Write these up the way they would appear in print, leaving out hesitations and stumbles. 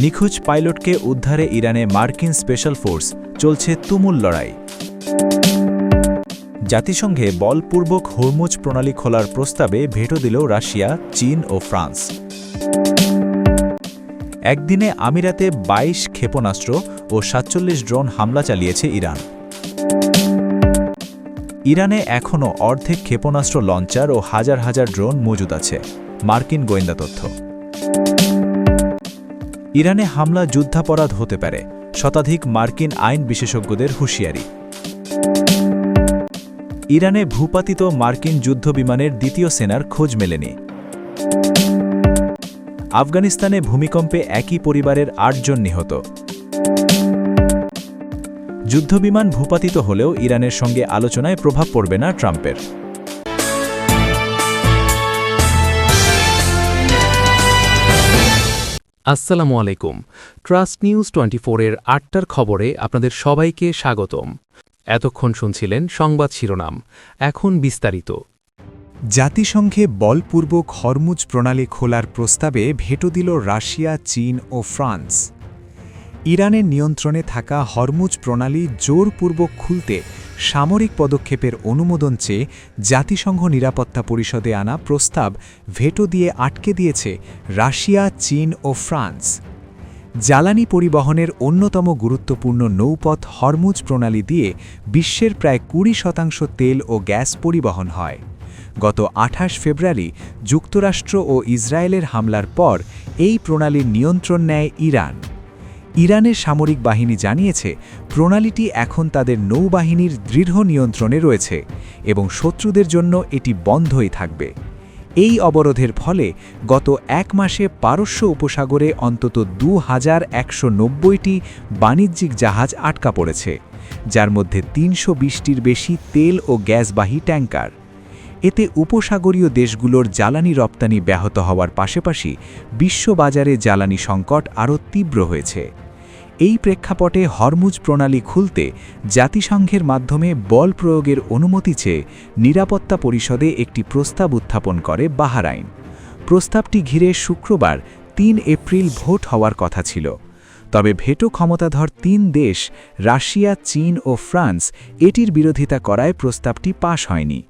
নিখোঁজ পাইলটকে উদ্ধারে ইরানে মার্কিন স্পেশাল ফোর্স, চলছে তুমুল লড়াই। জাতিসংঘে বলপূর্বক হরমুজ প্রণালী খোলার প্রস্তাবে ভেটো দিল রাশিয়া, চীন ও ফ্রান্স। একদিনে আমিরাতে ২২ ক্ষেপণাস্ত্র ও ৪৭ ড্রোন হামলা চালিয়েছে ইরান। ইরানে এখনও অর্ধেক ক্ষেপণাস্ত্র লঞ্চার ও হাজার হাজার ড্রোন মজুদ আছে, মার্কিন গোয়েন্দা তথ্য। ইরানে হামলা যুদ্ধাপরাধ হতে পারে, শতাধিক মার্কিন আইন বিশেষজ্ঞদের হুঁশিয়ারি। ইরানে ভূপাতিত মার্কিন যুদ্ধবিমানের দ্বিতীয় সেনার খোঁজ মেলেনি। আফগানিস্তানে ভূমিকম্পে একই পরিবারের ৮ জন নিহত। যুদ্ধবিমান ভূপাতিত হলেও ইরানের সঙ্গে আলোচনায় প্রভাব পড়বে না ট্রাম্পের। আসসালামু আলাইকুম। ট্রাস্ট নিউজ 24-এর ৮টার খবরে আপনাদের সবাইকে স্বাগতম। এতক্ষণ শুনছিলেন সংবাদ শিরোনাম, এখন বিস্তারিত। জাতিসংঘে বলপূর্বক হরমুজ প্রণালী খোলার প্রস্তাবে ভেটো দিল রাশিয়া, চীন ও ফ্রান্স। ইরানের নিয়ন্ত্রণে থাকা হরমুজ প্রণালী জোরপূর্বক খুলতে সামরিক পদক্ষেপের অনুমোদন চেয়ে জাতিসংঘ নিরাপত্তা পরিষদে আনা প্রস্তাব ভেটো দিয়ে আটকে দিয়েছে রাশিয়া, চীন ও ফ্রান্স। জ্বালানি পরিবহনের অন্যতম গুরুত্বপূর্ণ নৌপথ হরমুজ প্রণালী দিয়ে বিশ্বের প্রায় ২০% তেল ও গ্যাস পরিবহন হয়। গত ২৮ ফেব্রুয়ারি যুক্তরাষ্ট্র ও ইসরায়েলের হামলার পর এই প্রণালীর নিয়ন্ত্রণ নেয় ইরান। ইরানের সামরিক বাহিনী জানিয়েছে, প্রণালীটি এখন তাদের নৌবাহিনীর দৃঢ় নিয়ন্ত্রণে রয়েছে এবং শত্রুদের জন্য এটি বন্ধই থাকবে। এই অবরোধের ফলে গত এক মাসে পারস্য উপসাগরে অন্তত ২,১৯০টি বাণিজ্যিক জাহাজ আটকা পড়েছে, যার মধ্যে ৩২০টির বেশি তেল ও গ্যাসবাহী ট্যাঙ্কার। এতে উপসাগরীয় দেশগুলোর জ্বালানি রপ্তানি ব্যাহত হওয়ার পাশাপাশি বিশ্ববাজারে জ্বালানি সংকট আরও তীব্র হয়েছে। এই প্রেক্ষাপটে হরমুজ প্রণালী খুলতে জাতিসংঘের মাধ্যমে বল প্রয়োগের অনুমতি চেয়ে নিরাপত্তা পরিষদে একটি প্রস্তাব উত্থাপন করে বাহরাইন। প্রস্তাবটি ঘিরে শুক্রবার ৩ এপ্রিল ভোট হওয়ার কথা ছিল। তবে ভেটো ক্ষমতাধর ৩ দেশ রাশিয়া, চীন ও ফ্রান্স এটির বিরোধিতা করায় প্রস্তাবটি পাশ হয়নি।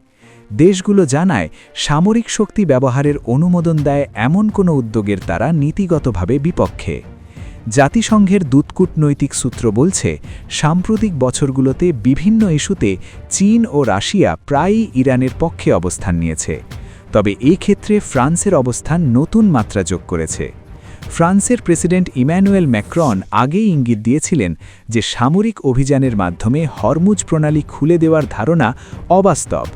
দেশগুলো জানায়, সামরিক শক্তি ব্যবহারের অনুমোদন দেয় এমন কোনো উদ্যোগের তারা নীতিগতভাবে বিপক্ষে। জাতিসংঘের দূতকূটনৈতিক সূত্র বলছে, সাম্প্রতিক বছরগুলোতে বিভিন্ন ইস্যুতে চীন ও রাশিয়া প্রায়ই ইরানের পক্ষে অবস্থান নিয়েছে। তবে এই ক্ষেত্রে ফ্রান্সের অবস্থান নতুন মাত্রা যোগ করেছে। ফ্রান্সের প্রেসিডেন্ট ইম্যানুয়েল ম্যাক্রন আগেই ইঙ্গিত দিয়েছিলেন যে সামরিক অভিযানের মাধ্যমে হরমুজ প্রণালী খুলে দেওয়ার ধারণা অবাস্তব।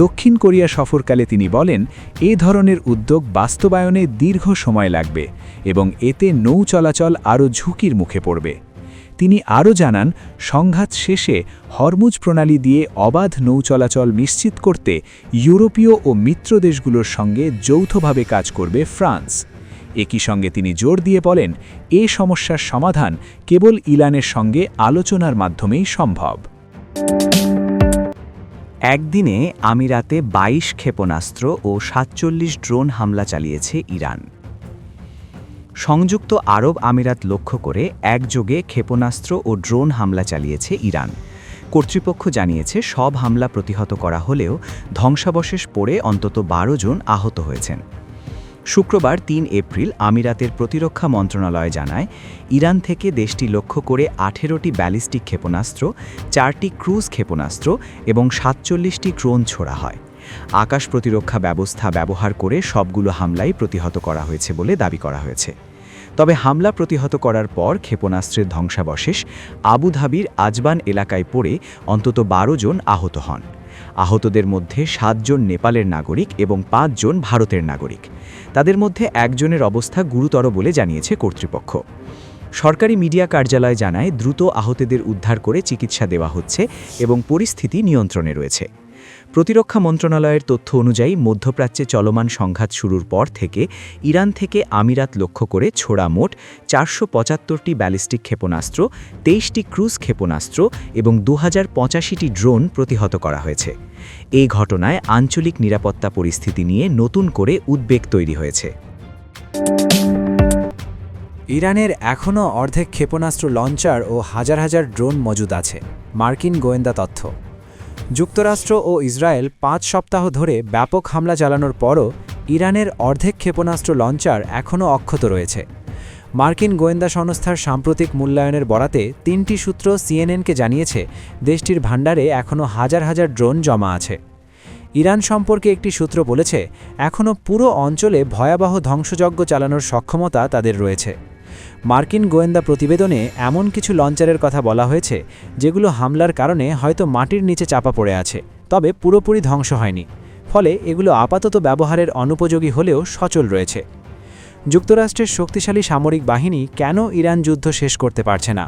দক্ষিণ কোরিয়া সফরকালে তিনি বলেন, এ ধরনের উদ্যোগ বাস্তবায়নে দীর্ঘ সময় লাগবে এবং এতে নৌ চলাচল আরও ঝুঁকির মুখে পড়বে। তিনি আরও জানান, সংঘাত শেষে হরমুজ প্রণালী দিয়ে অবাধ নৌ চলাচল নিশ্চিত করতে ইউরোপীয় ও মিত্র দেশগুলোর সঙ্গে যৌথভাবে কাজ করবে ফ্রান্স। একই সঙ্গে তিনি জোর দিয়ে বলেন, এ সমস্যার সমাধান কেবল ইরানের সঙ্গে আলোচনার মাধ্যমেই সম্ভব। একদিনে আমিরাতে ২২ ক্ষেপণাস্ত্র ও ৪৭ ড্রোন হামলা চালিয়েছে ইরান। সংযুক্ত আরব আমিরাত লক্ষ্য করে একযোগে ক্ষেপণাস্ত্র ও ড্রোন হামলা চালিয়েছে ইরান। কর্তৃপক্ষ জানিয়েছে, সব হামলা প্রতিহত করা হলেও ধ্বংসাবশেষ পড়ে অন্তত ১২ জন আহত হয়েছেন। শুক্রবার ৩ এপ্রিল আমিরাতের প্রতিরক্ষা মন্ত্রণালয় জানায়, ইরান থেকে দেশটি লক্ষ্য করে ১৮টি ব্যালিস্টিক ক্ষেপণাস্ত্র, ৪টি ক্রুজ ক্ষেপণাস্ত্র এবং ৪৭টি ড্রোন ছোড়া হয়। আকাশ প্রতিরক্ষা ব্যবস্থা ব্যবহার করে সবগুলো হামলাই প্রতিহত করা হয়েছে বলে দাবি করা হয়েছে। তবে হামলা প্রতিহত করার পর ক্ষেপণাস্ত্রের ধ্বংসাবশেষ আবুধাবির আজবান এলাকায় পড়ে অন্তত ১২ জন আহত হন। আহতদের মধ্যে ৭ জন নেপালের নাগরিক এবং ৫ জন ভারতের নাগরিক। তাদের মধ্যে একজনের অবস্থা গুরুতর বলে জানিয়েছে কর্তৃপক্ষ। সরকারি মিডিয়া কার্যালয় জানায়, দ্রুত আহতদের উদ্ধার করে চিকিৎসা দেওয়া হচ্ছে এবং পরিস্থিতি নিয়ন্ত্রণে রয়েছে। প্রতিরক্ষা মন্ত্রণালয়ের তথ্য অনুযায়ী মধ্যপ্রাচ্যে চলমান সংঘাত শুরুর পর থেকে ইরান থেকে আমিরাত লক্ষ্য করে ছোড়া মোট ৪৭৫টি ব্যালিস্টিক ক্ষেপণাস্ত্র, ২৩টি ক্রুজ ক্ষেপণাস্ত্র এবং ২০৮৫টি ড্রোন প্রতিহত করা হয়েছে। এই ঘটনায় আঞ্চলিক নিরাপত্তা পরিস্থিতি নিয়ে নতুন করে উদ্বেগ তৈরি হয়েছে। ইরানের এখনও অর্ধেক ক্ষেপণাস্ত্র লঞ্চার ও হাজার হাজার ড্রোন মজুদ আছে, মার্কিন গোয়েন্দা তথ্য। যুক্তরাষ্ট্র ও ইসরায়েল 5 সপ্তাহ ধরে ব্যাপক হামলা চালানোর পরও ইরানের অর্ধেক ক্ষেপণাস্ত্র লঞ্চার এখনও অক্ষত রয়েছে। মার্কিন গোয়েন্দা সংস্থার সাম্প্রতিক মূল্যায়নের বরাতে 3টি সূত্র সিএনএনকে জানিয়েছে দেশটির ভাণ্ডারে এখনও হাজার হাজার ড্রোন জমা আছে। ইরান সম্পর্কে একটি সূত্র বলেছে এখনও পুরো অঞ্চলে ভয়াবহ ধ্বংসযজ্ঞ চালানোর সক্ষমতা তাদের রয়েছে। মার্কিন গোয়েন্দা প্রতিবেদনে এমন কিছু লঞ্চারের কথা বলা হয়েছে যেগুলো হামলার কারণে হয়তো মাটির নিচে চাপা পড়ে আছে, তবে পুরোপুরি ধ্বংস হয়নি। ফলে এগুলো আপাতত ব্যবহারের অনুপযোগী হলেও সচল রয়েছে। যুক্তরাষ্ট্রের শক্তিশালী সামরিক বাহিনী কেন ইরান যুদ্ধ শেষ করতে পারছে না?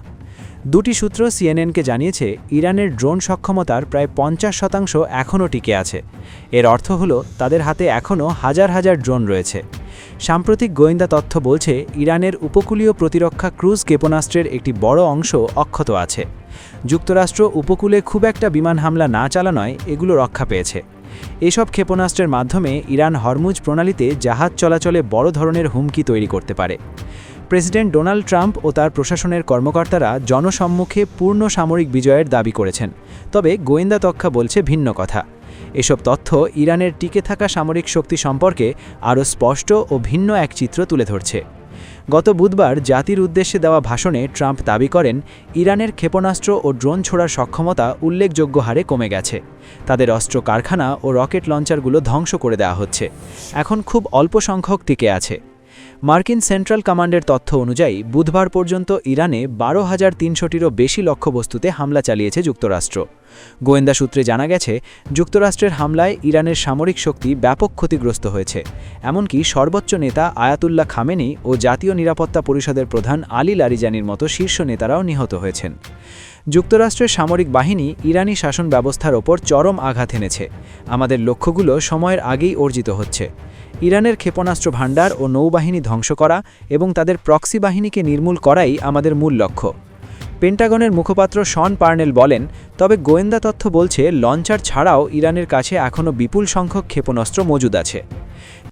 2টি সূত্র সিএনএনকে জানিয়েছে ইরানের ড্রোন সক্ষমতার প্রায় 50% এখনও টিকে আছে। এর অর্থ হল তাদের হাতে এখনও হাজার হাজার ড্রোন রয়েছে। সাম্প্রতিক গোয়েন্দা তথ্য বলছে ইরানের উপকূলীয় প্রতিরক্ষা ক্রুজ ক্ষেপণাস্ত্রের একটি বড় অংশ অক্ষত আছে। যুক্তরাষ্ট্র উপকূলে খুব একটা বিমান হামলা না চালানোয় এগুলো রক্ষা পেয়েছে। এসব ক্ষেপণাস্ত্রের মাধ্যমে ইরান হরমুজ প্রণালীতে জাহাজ চলাচলে বড় ধরনের হুমকি তৈরি করতে পারে। প্রেসিডেন্ট ডোনাল্ড ট্রাম্প ও তার প্রশাসনের কর্মকর্তারা জনসম্মুখে পূর্ণ সামরিক বিজয়ের দাবি করেছেন, তবে গোয়েন্দা তথ্য বলছে ভিন্ন কথা। এসব তথ্য ইরানের টিকে থাকা সামরিক শক্তি সম্পর্কে আরও স্পষ্ট ও ভিন্ন এক চিত্র তুলে ধরছে। গত বুধবার জাতির উদ্দেশ্যে দেওয়া ভাষণে ট্রাম্প দাবি করেন ইরানের ক্ষেপণাস্ত্র ও ড্রোন ছোড়ার সক্ষমতা উল্লেখযোগ্য হারে কমে গেছে। তাদের অস্ত্র কারখানা ও রকেট লঞ্চারগুলো ধ্বংস করে দেওয়া হচ্ছে, এখন খুব অল্প সংখ্যক টিকে আছে। মার্কিন সেন্ট্রাল কমান্ডের তথ্য অনুযায়ী বুধবার পর্যন্ত ইরানে 12,300টিরও বেশি লক্ষ্যবস্তুতে হামলা চালিয়েছে যুক্তরাষ্ট্র। গোয়েন্দা সূত্রে জানা গেছে যুক্তরাষ্ট্রের হামলায় ইরানের সামরিক শক্তি ব্যাপক ক্ষতিগ্রস্ত হয়েছে। এমনকি সর্বোচ্চ নেতা আয়াতুল্লাহ খামেনি ও জাতীয় নিরাপত্তা পরিষদের প্রধান আলী লারিজানির মতো শীর্ষ নেতারাও নিহত হয়েছেন। যুক্তরাষ্ট্রের সামরিক বাহিনী ইরানি শাসন ব্যবস্থার ওপর চরম আঘাত এনেছে। আমাদের লক্ষ্যগুলো সময়ের আগেই অর্জিত হচ্ছে। ইরানের ক্ষেপণাস্ত্র ভাণ্ডার ও নৌবাহিনী ধ্বংস করা এবং তাদের প্রক্সি বাহিনীকে নির্মূল করাই আমাদের মূল লক্ষ্য। পেন্টাগনের মুখপাত্র শন পার্নেল বলেন, তবে গোয়েন্দা তথ্য বলছে লঞ্চার ছাড়াও ইরানের কাছে এখনও বিপুল সংখ্যক ক্ষেপণাস্ত্র মজুদ আছে।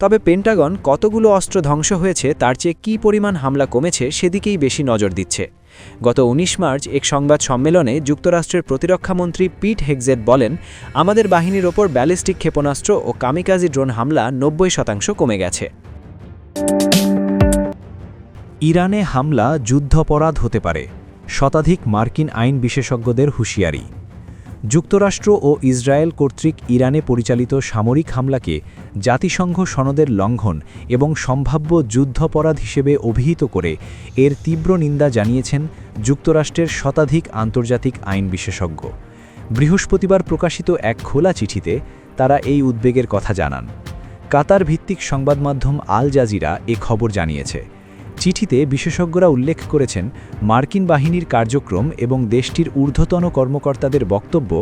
তবে পেন্টাগন কতগুলো অস্ত্র ধ্বংস হয়েছে তার চেয়ে কী পরিমাণ হামলা কমেছে সেদিকেই বেশি নজর দিচ্ছে। গত 19 মার্চ এক সংবাদ সম্মেলনে যুক্তরাষ্ট্রের প্রতিরক্ষামন্ত্রী পিট হেগজেট বলেন, আমাদের বাহিনীর ওপর ব্যালিস্টিক ক্ষেপণাস্ত্র ও কামিকাজি ড্রোন হামলা 90% কমে গেছে। ইরানে হামলা যুদ্ধাপরাধ হতে পারে, শতাধিক মার্কিন আইন বিশেষজ্ঞদের হুঁশিয়ারি। যুক্তরাষ্ট্র ও ইসরায়েল কর্তৃক ইরানে পরিচালিত সামরিক হামলাকে জাতিসংঘ সনদের লঙ্ঘন এবং সম্ভাব্য যুদ্ধাপরাধ হিসেবে অভিহিত করে এর তীব্র নিন্দা জানিয়েছেন যুক্তরাষ্ট্রের শতাধিক আন্তর্জাতিক আইন বিশেষজ্ঞ। বৃহস্পতিবার প্রকাশিত এক খোলা চিঠিতে তারা এই উদ্বেগের কথা জানান। কাতার ভিত্তিক সংবাদমাধ্যম আল জাজিরা এ খবর জানিয়েছে। চিঠিতে বিশেষজ্ঞরা উল্লেখ করেছেন মার্কিন বাহিনীর কার্যক্রম এবং দেশটির ঊর্ধ্বতন কর্মকর্তাদের বক্তব্য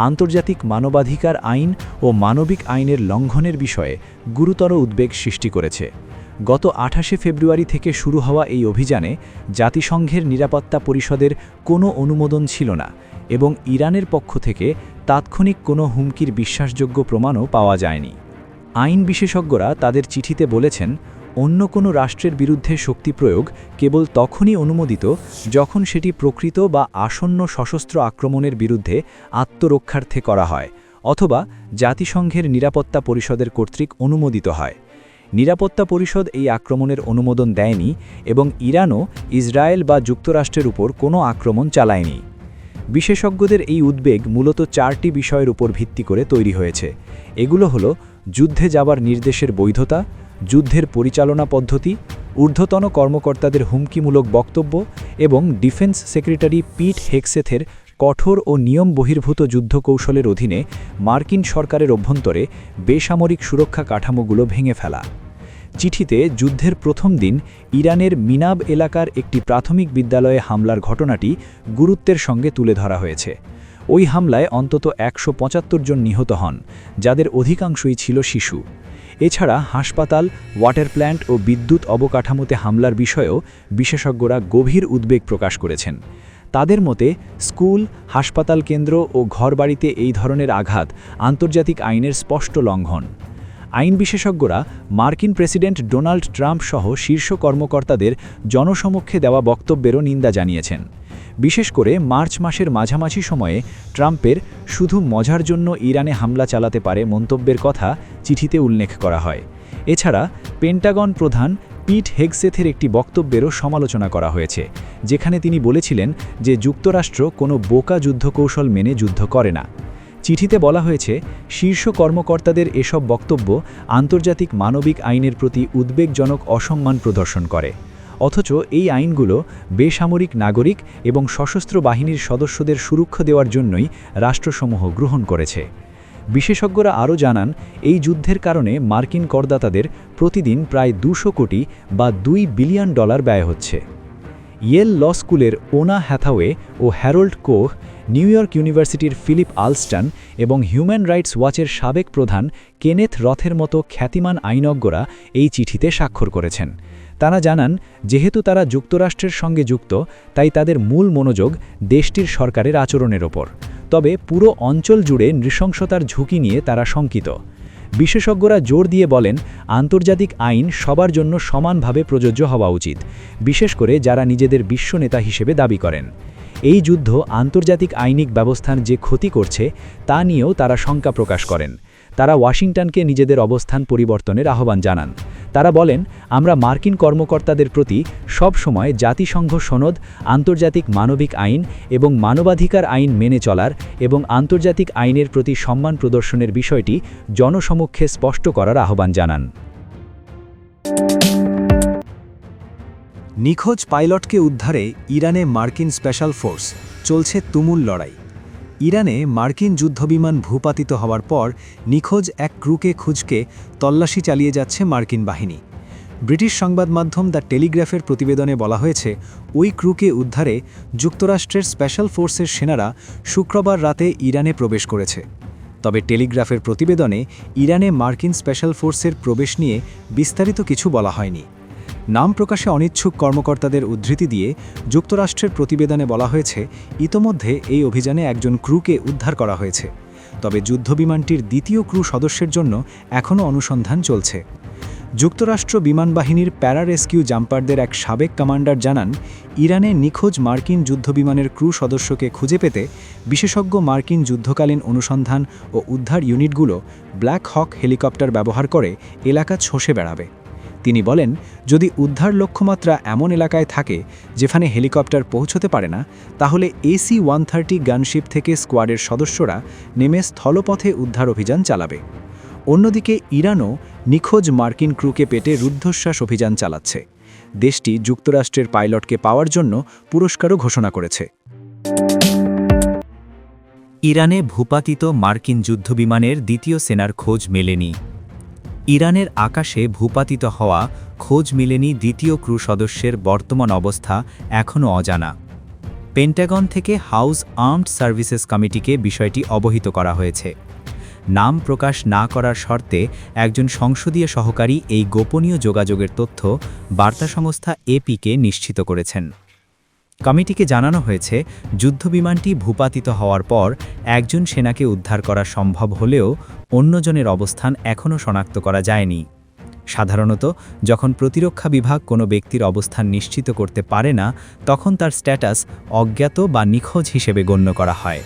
আন্তর্জাতিক মানবাধিকার আইন ও মানবিক আইনের লঙ্ঘনের বিষয়ে গুরুতর উদ্বেগ সৃষ্টি করেছে। গত 28 ফেব্রুয়ারি থেকে শুরু হওয়া এই অভিযানে জাতিসংঘের নিরাপত্তা পরিষদের কোনো অনুমোদন ছিল না এবং ইরানের পক্ষ থেকে তাৎক্ষণিক কোনো হুমকির বিশ্বাসযোগ্য প্রমাণও পাওয়া যায়নি। আইন বিশেষজ্ঞরা তাদের চিঠিতে বলেছেন, অন্য কোনো রাষ্ট্রের বিরুদ্ধে শক্তি প্রয়োগ কেবল তখনই অনুমোদিত যখন সেটি প্রকৃত বা আসন্ন সশস্ত্র আক্রমণের বিরুদ্ধে আত্মরক্ষার্থে করা হয় অথবা জাতিসংঘের নিরাপত্তা পরিষদের কর্তৃক অনুমোদিত হয়। নিরাপত্তা পরিষদ এই আক্রমণের অনুমোদন দেয়নি এবং ইরানও ইসরায়েল বা যুক্তরাষ্ট্রের উপর কোনো আক্রমণ চালায়নি। বিশেষজ্ঞদের এই উদ্বেগ মূলত 4টি বিষয়ের উপর ভিত্তি করে তৈরি হয়েছে। এগুলো হলো যুদ্ধে যাবার নির্দেশের বৈধতা, যুদ্ধের পরিচালনা পদ্ধতি, ঊর্ধ্বতন কর্মকর্তাদের হুমকিমূলক বক্তব্য এবং ডিফেন্স সেক্রেটারি পিট হেগসেথের কঠোর ও নিয়ম বহির্ভূত যুদ্ধ কৌশলের অধীনে মার্কিন সরকারের অভ্যন্তরে বেসামরিক সুরক্ষা কাঠামোগুলো ভেঙে ফেলা। চিঠিতে যুদ্ধের প্রথম দিন ইরানের মিনাব এলাকার একটি প্রাথমিক বিদ্যালয়ে হামলার ঘটনাটি গুরুত্বের সঙ্গে তুলে ধরা হয়েছে। ওই হামলায় অন্তত 175 জন নিহত হন, যাদের অধিকাংশই ছিল শিশু। এছাড়া হাসপাতাল, ওয়াটার প্ল্যান্ট ও বিদ্যুৎ অবকাঠামোতে হামলার বিষয়েও বিশেষজ্ঞরা গভীর উদ্বেগ প্রকাশ করেছেন। তাদের মতে স্কুল, হাসপাতাল কেন্দ্র ও ঘরবাড়িতে এই ধরনের আঘাত আন্তর্জাতিক আইনের স্পষ্ট লঙ্ঘন। আইন বিশেষজ্ঞরা মার্কিন প্রেসিডেন্ট ডোনাল্ড ট্রাম্প সহ শীর্ষ কর্মকর্তাদের জনসমক্ষে দেওয়া বক্তব্যেরও নিন্দা জানিয়েছেন। বিশেষ করে মার্চ মাসের মাঝামাঝি সময়ে ট্রাম্পের শুধু মজার জন্য ইরানে হামলা চালাতে পারে মন্তব্যের কথা চিঠিতে উল্লেখ করা হয়। এছাড়া পেন্টাগন প্রধান পিট হেগসেথের একটি বক্তব্যেরও সমালোচনা করা হয়েছে, যেখানে তিনি বলেছিলেন যে যুক্তরাষ্ট্র কোনো বোকা যুদ্ধকৌশল মেনে যুদ্ধ করে না। চিঠিতে বলা হয়েছে, শীর্ষ কর্মকর্তাদের এসব বক্তব্য আন্তর্জাতিক মানবিক আইনের প্রতি উদ্বেগজনক অসম্মান প্রদর্শন করে। অথচ এই আইনগুলো বেসামরিক নাগরিক এবং সশস্ত্র বাহিনীর সদস্যদের সুরক্ষা দেওয়ার জন্যই রাষ্ট্রসমূহ গ্রহণ করেছে। বিশেষজ্ঞরা আরও জানান, এই যুদ্ধের কারণে মার্কিন করদাতাদের প্রতিদিন প্রায় 200 কোটি বা $2 বিলিয়ন ব্যয় হচ্ছে। ইয়েল ল স্কুলের ওনা হ্যাথাওয়ে ও হ্যারোল্ড কোহ, নিউ ইয়র্ক ইউনিভার্সিটির ফিলিপ আলস্টন এবং হিউম্যান রাইটস ওয়াচের সাবেক প্রধান কেনেথ রথের মতো খ্যাতিমান আইনজ্ঞরা এই চিঠিতে স্বাক্ষর করেছেন। তারা জানান, যেহেতু তারা যুক্তরাষ্ট্রের সঙ্গে যুক্ত, তাই তাদের মূল মনোযোগ দেশটির সরকারের আচরণের ওপর। তবে পুরো অঞ্চল জুড়ে নৃশংসতার ঝুঁকি নিয়ে তারা শঙ্কিত। বিশেষজ্ঞরা জোর দিয়ে বলেন, আন্তর্জাতিক আইন সবার জন্য সমানভাবে প্রযোজ্য হওয়া উচিত, বিশেষ করে যারা নিজেদের বিশ্ব নেতা হিসেবে দাবি করেন। এই যুদ্ধ আন্তর্জাতিক আইনিক ব্যবস্থার যে ক্ষতি করছে তা নিয়েও তারা শঙ্কা প্রকাশ করেন। তারা ওয়াশিংটনকে নিজেদের অবস্থান পরিবর্তনের আহ্বান জানান। তারা বলেন, আমরা মার্কিন কর্মকর্তাদের প্রতি সব সময় জাতিসংঘ সনদ, আন্তর্জাতিক মানবিক আইন এবং মানবাধিকার আইন মেনে চলার এবং আন্তর্জাতিক আইনের প্রতি সম্মান প্রদর্শনের বিষয়টি জনসমক্ষে স্পষ্ট করার আহ্বান জানান। নিখোঁজ পাইলটকে উদ্ধারে ইরানে মার্কিন স্পেশাল ফোর্স, চলছে তুমুল লড়াই। ইরানে মার্কিন যুদ্ধবিমান ভূপাতিত হওয়ার পর নিখোঁজ এক ক্রুকে খুঁজকে তল্লাশি চালিয়ে যাচ্ছে মার্কিন বাহিনী। ব্রিটিশ সংবাদ মাধ্যম দ্য টেলিগ্রাফের প্রতিবেদনে বলা হয়েছে, ওই ক্রুকে উদ্ধারে যুক্তরাষ্ট্রের স্পেশাল ফোর্সের সেনারা শুক্রবার রাতে ইরানে প্রবেশ করেছে। তবে টেলিগ্রাফের প্রতিবেদনে ইরানে মার্কিন স্পেশাল ফোর্সের প্রবেশ নিয়ে বিস্তারিত কিছু বলা হয়নি। নাম প্রকাশে অনিচ্ছুক কর্মকর্তাদের উদ্ধৃতি দিয়ে যুক্তরাষ্ট্রের প্রতিবেদনে বলা হয়েছে, ইতোমধ্যে এই অভিযানে একজন ক্রুকে উদ্ধার করা হয়েছে। তবে যুদ্ধবিমানটির দ্বিতীয় ক্রু সদস্যের জন্য এখনও অনুসন্ধান চলছে। যুক্তরাষ্ট্র বিমান বাহিনীর প্যারা রেস্কিউ জাম্পারদের এক সাবেক কমান্ডার জানান, ইরানে নিখোঁজ মার্কিন যুদ্ধবিমানের ক্রু সদস্যকে খুঁজে পেতে বিশেষজ্ঞ মার্কিন যুদ্ধকালীন অনুসন্ধান ও উদ্ধার ইউনিটগুলো ব্ল্যাক হক হেলিকপ্টার ব্যবহার করে এলাকা ছষে বেড়াবে। তিনি বলেন, যদি উদ্ধার লক্ষ্যমাত্রা এমন এলাকায় থাকে যেখানে হেলিকপ্টার পৌঁছতে পারে না, তাহলে AC-130 গানশিপ থেকে স্কোয়াডের সদস্যরা নেমে স্থলপথে উদ্ধার অভিযান চালাবে। অন্যদিকে ইরানও নিখোঁজ মার্কিন ক্রুকে পেটে রুদ্ধশ্বাস অভিযান চালাচ্ছে। দেশটি যুক্তরাষ্ট্রের পাইলটকে পাওয়ার জন্য পুরস্কারও ঘোষণা করেছে। ইরানে ভূপাতিত মার্কিন যুদ্ধবিমানের দ্বিতীয় সেনার খোঁজ মেলেনি। ইরানের আকাশে ভূপাতিত হওয়া খোঁজ মেলেনি দ্বিতীয় ক্রু সদস্যের বর্তমান অবস্থা এখনও অজানা। পেন্টাগন থেকে হাউস আর্মড সার্ভিসেস কমিটিকে বিষয়টি অবহিত করা হয়েছে। নাম প্রকাশ না করার শর্তে একজন সংসদীয় সহকারী এই গোপনীয় যোগাযোগের তথ্য বার্তা সংস্থা এপিকে নিশ্চিত করেছেন। কমিটিকে জানানো হয়েছে, যুদ্ধবিমানটি ভূপাতিত হওয়ার পর একজন সেনাকে উদ্ধার করা সম্ভব হলেও অন্যজনের অবস্থান এখনও শনাক্ত করা যায়নি। সাধারণত যখন প্রতিরক্ষা বিভাগ কোনো ব্যক্তির অবস্থান নিশ্চিত করতে পারে না, তখন তার স্ট্যাটাস অজ্ঞাত বা নিখোঁজ হিসেবে গণ্য করা হয়।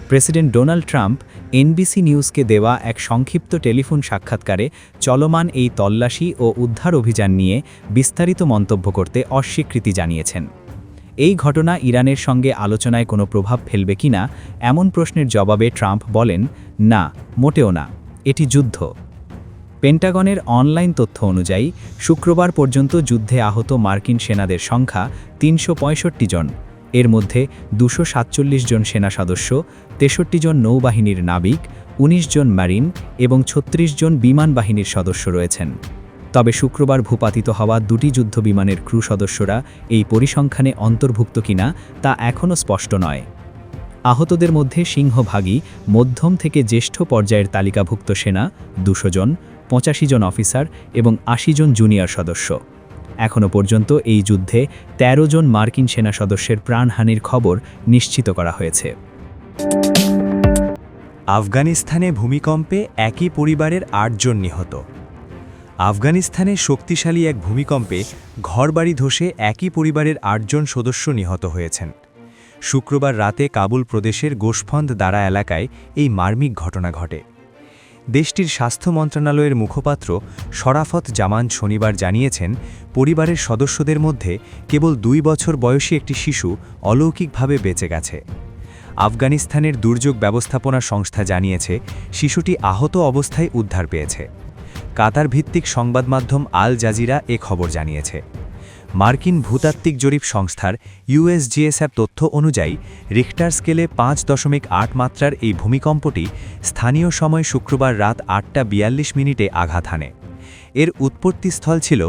প্রেসিডেন্ট ডোনাল্ড ট্রাম্প এনবিসি নিউজকে দেওয়া এক সংক্ষিপ্ত টেলিফোন সাক্ষাৎকারে চলমান এই তল্লাশি ও উদ্ধার অভিযান নিয়ে বিস্তারিত মন্তব্য করতে অস্বীকৃতি জানিয়েছেন। এই ঘটনা ইরানের সঙ্গে আলোচনায় কোনো প্রভাব ফেলবে কিনা এমন প্রশ্নের জবাবে ট্রাম্প বলেন, না, মোটেও না, এটি যুদ্ধ। পেন্টাগনের অনলাইন তথ্য অনুযায়ী শুক্রবার পর্যন্ত যুদ্ধে আহত মার্কিন সেনাদের সংখ্যা 365 জন। এর মধ্যে 247 জন সেনা সদস্য, 63 জন নৌবাহিনীর নাবিক, 19 জন মেরিন এবং 36 জন বিমান বাহিনীর সদস্য রয়েছেন। তবে শুক্রবার ভূপাতিত হওয়া দুটি যুদ্ধবিমানের ক্রু সদস্যরা এই পরিসংখ্যানে অন্তর্ভুক্ত কিনা তা এখনও স্পষ্ট নয়। আহতদের মধ্যে সিংহভাগই মধ্যম থেকে জ্যেষ্ঠ পর্যায়ের তালিকাভুক্ত সেনা 200 জন, 85 জন অফিসার এবং 80 জন জুনিয়র সদস্য। এখনও পর্যন্ত এই যুদ্ধে 13 জন মার্কিন সেনা সদস্যের প্রাণহানির খবর নিশ্চিত করা হয়েছে। আফগানিস্তানে ভূমিকম্পে একই পরিবারের ৮ জন নিহত। আফগানিস্তানে শক্তিশালী এক ভূমিকম্পে ঘরবাড়ি ধসে একই পরিবারের ৮ জন সদস্য নিহত হয়েছেন। শুক্রবার রাতে কাবুল প্রদেশের গোশফন্দ দারা এলাকায় এই মার্মিক ঘটনা ঘটে। দেশটির স্বাস্থ্য মন্ত্রণালয়ের মুখপাত্র শরাফত জামান শনিবার জানিয়েছেন, পরিবারের সদস্যদের মধ্যে কেবল ২ বছর বয়সী একটি শিশু অলৌকিকভাবে বেঁচে গেছে। আফগানিস্তানের দুর্যোগ ব্যবস্থাপনা সংস্থা জানিয়েছে, শিশুটি আহত অবস্থায় উদ্ধার পেয়েছে। কাতার ভিত্তিক সংবাদ মাধ্যম আল জাজিরা এ খবর জানিয়েছে। মার্কিন ভূতাত্ত্বিক জরিপ সংস্থার USGS তথ্য অনুযায়ী রিখটার স্কেলে ৫.৮ মাত্রার এই ভূমিকম্পটি স্থানীয় সময় শুক্রবার রাত ৮টা ৪২ আঘাত হানে। এর উৎপত্তিস্থল ছিল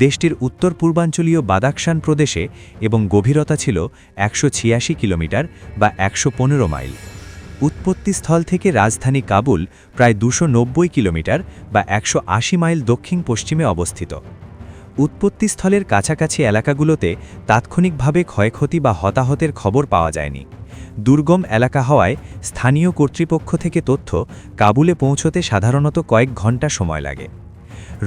দেশটির উত্তর পূর্বাঞ্চলীয় বাদাখশান প্রদেশে এবং গভীরতা ছিল ১৮৬ কিলোমিটার বা ১১৫ মাইল। উৎপত্তিস্থল থেকে রাজধানী কাবুল প্রায় ২৯০ কিলোমিটার বা ১৮০ মাইল দক্ষিণ পশ্চিমে অবস্থিত। উৎপত্তিস্থলের কাছাকাছি এলাকাগুলোতে তাৎক্ষণিকভাবে ক্ষয়ক্ষতি বা হতাহতের খবর পাওয়া যায়নি। দুর্গম এলাকা হওয়ায় স্থানীয় কর্তৃপক্ষ থেকে তথ্য কাবুলে পৌঁছতে সাধারণত কয়েক ঘণ্টা সময় লাগে।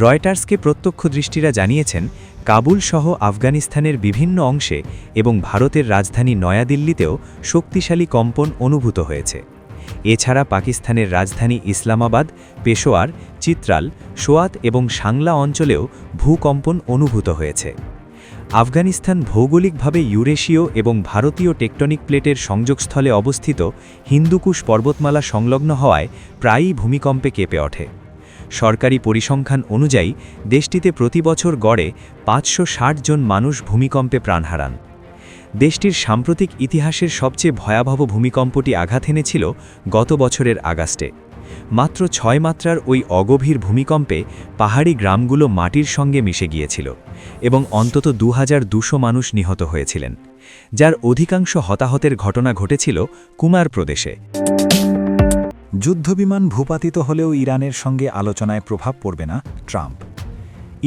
রয়টার্সকে প্রত্যক্ষদৃষ্টিরা জানিয়েছেন, কাবুল সহ আফগানিস্তানের বিভিন্ন অংশে এবং ভারতের রাজধানী নয়াদিল্লিতেও শক্তিশালী কম্পন অনুভূত হয়েছে। এছাড়া পাকিস্তানের রাজধানী ইসলামাবাদ, পেশোয়ার, চিত্রাল, সোয়াত এবং সাংলা অঞ্চলেও ভূকম্পন অনুভূত হয়েছে। আফগানিস্তান ভৌগোলিকভাবে ইউরেশীয় এবং ভারতীয় টেকটনিক প্লেটের সংযোগস্থলে অবস্থিত হিন্দুকুশ পর্বতমালা সংলগ্ন হওয়ায় প্রায়ই ভূমিকম্পে কেঁপে ওঠে। সরকারি পরিসংখ্যান অনুযায়ী দেশটিতে প্রতি বছর গড়ে ৫৬০ জন মানুষ ভূমিকম্পে প্রাণ হারান। দেশটির সাম্প্রতিক ইতিহাসের সবচেয়ে ভয়াবহ ভূমিকম্পটি আঘাত এনেছিল গত বছরের আগস্টে। মাত্র ৬ মাত্রার ওই অগভীর ভূমিকম্পে পাহাড়ি গ্রামগুলো মাটির সঙ্গে মিশে গিয়েছিল এবং অন্তত ২২০০ মানুষ নিহত হয়েছিলেন, যার অধিকাংশ হতাহতের ঘটনা ঘটেছিল কুমার প্রদেশে। যুদ্ধবিমান ভূপাতিত হলেও ইরানের সঙ্গে আলোচনায় প্রভাব পড়বে না ট্রাম্প।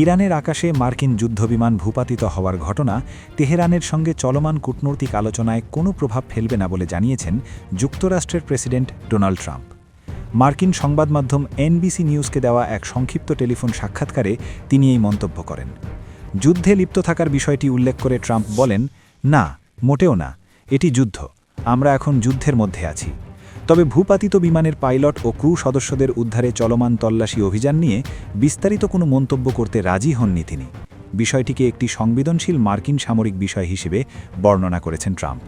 ইরানের আকাশে মার্কিন যুদ্ধবিমান ভূপাতিত হওয়ার ঘটনা তেহরানের সঙ্গে চলমান কূটনৈতিক আলোচনায় কোনো প্রভাব ফেলবে না বলে জানিয়েছেন যুক্তরাষ্ট্রের প্রেসিডেন্ট ডোনাল্ড ট্রাম্প। মার্কিন সংবাদ মাধ্যম NBC নিউজকে দেওয়া এক সংক্ষিপ্ত টেলিফোন সাক্ষাৎকারে তিনি এই মন্তব্য করেন। যুদ্ধে লিপ্ত থাকার বিষয়টি উল্লেখ করে ট্রাম্প বলেন, না, মোটেও না, এটি যুদ্ধ, আমরা এখন যুদ্ধের মধ্যে আছি। তবে ভূপাতিত বিমানের পাইলট ও ক্রু সদস্যদের উদ্ধারে চলমান তল্লাশি অভিযান নিয়ে বিস্তারিত কোনো মন্তব্য করতে রাজি হননি তিনি। বিষয়টিকে একটি সংবেদনশীল মার্কিন সামরিক বিষয় হিসেবে বর্ণনা করেছেন ট্রাম্প।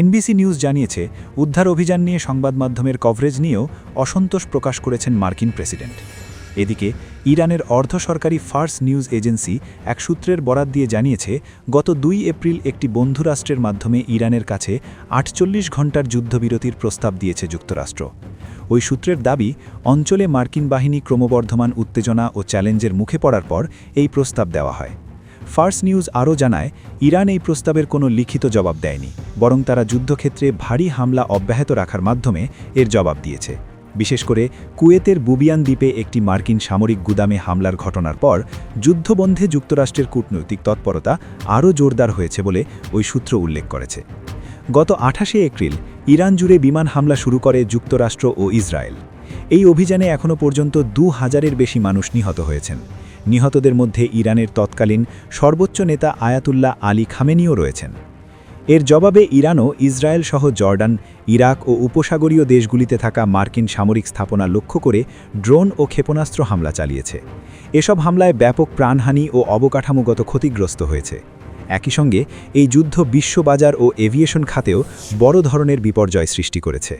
NBC নিউজ জানিয়েছে, উদ্ধার অভিযান নিয়ে সংবাদ মাধ্যমের কভারেজ নিয়েও অসন্তোষ প্রকাশ করেছেন মার্কিন প্রেসিডেন্ট। এদিকে ইরানের অর্ধ সরকারি ফার্স নিউজ এজেন্সি এক সূত্রের বরাত দিয়ে জানিয়েছে, গত ২ এপ্রিল একটি বন্ধু রাষ্ট্রের মাধ্যমে ইরানের কাছে ৪৮ ঘণ্টার যুদ্ধবিরতির প্রস্তাব দিয়েছে যুক্তরাষ্ট্র। ওই সূত্রের দাবি, অঞ্চলে মার্কিন বাহিনী ক্রমবর্ধমান উত্তেজনা ও চ্যালেঞ্জের মুখে পড়ার পর এই প্রস্তাব দেওয়া হয়। ফার্স নিউজ আরও জানায়, ইরান এই প্রস্তাবের কোনো লিখিত জবাব দেয়নি, বরং তারা যুদ্ধক্ষেত্রে ভারী হামলা অব্যাহত রাখার মাধ্যমে এর জবাব দিয়েছে। বিশেষ করে কুয়েতের বুবিয়ান দ্বীপে একটি মার্কিন সামরিক গুদামে হামলার ঘটনার পর যুদ্ধবন্ধে যুক্তরাষ্ট্রের কূটনৈতিক তৎপরতা আরও জোরদার হয়েছে বলে ওই সূত্র উল্লেখ করেছে। গত ২৮ এপ্রিল ইরান জুড়ে বিমান হামলা শুরু করে যুক্তরাষ্ট্র ও ইসরায়েল। এই অভিযানে এখনও পর্যন্ত ২০০০-এর বেশি মানুষ নিহত হয়েছেন। নিহতদের মধ্যে ইরানের তৎকালীন সর্বোচ্চ নেতা আয়াতুল্লাহ আলী খামেনিও রয়েছেন। এর জবাবে ইরানও ইসরায়েল সহ জর্ডান, ইরাক ও উপসাগরীয় দেশগুলিতে থাকা মার্কিন সামরিক স্থাপনা লক্ষ্য করে ড্রোন ও ক্ষেপণাস্ত্র হামলা চালিয়েছে। এসব হামলায় ব্যাপক প্রাণহানি ও অবকাঠামোগত ক্ষতিগ্রস্ত হয়েছে। একই সঙ্গে এই যুদ্ধ বিশ্ববাজার ও এভিয়েশন খাতেও বড় ধরনের বিপর্যয় সৃষ্টি করেছে।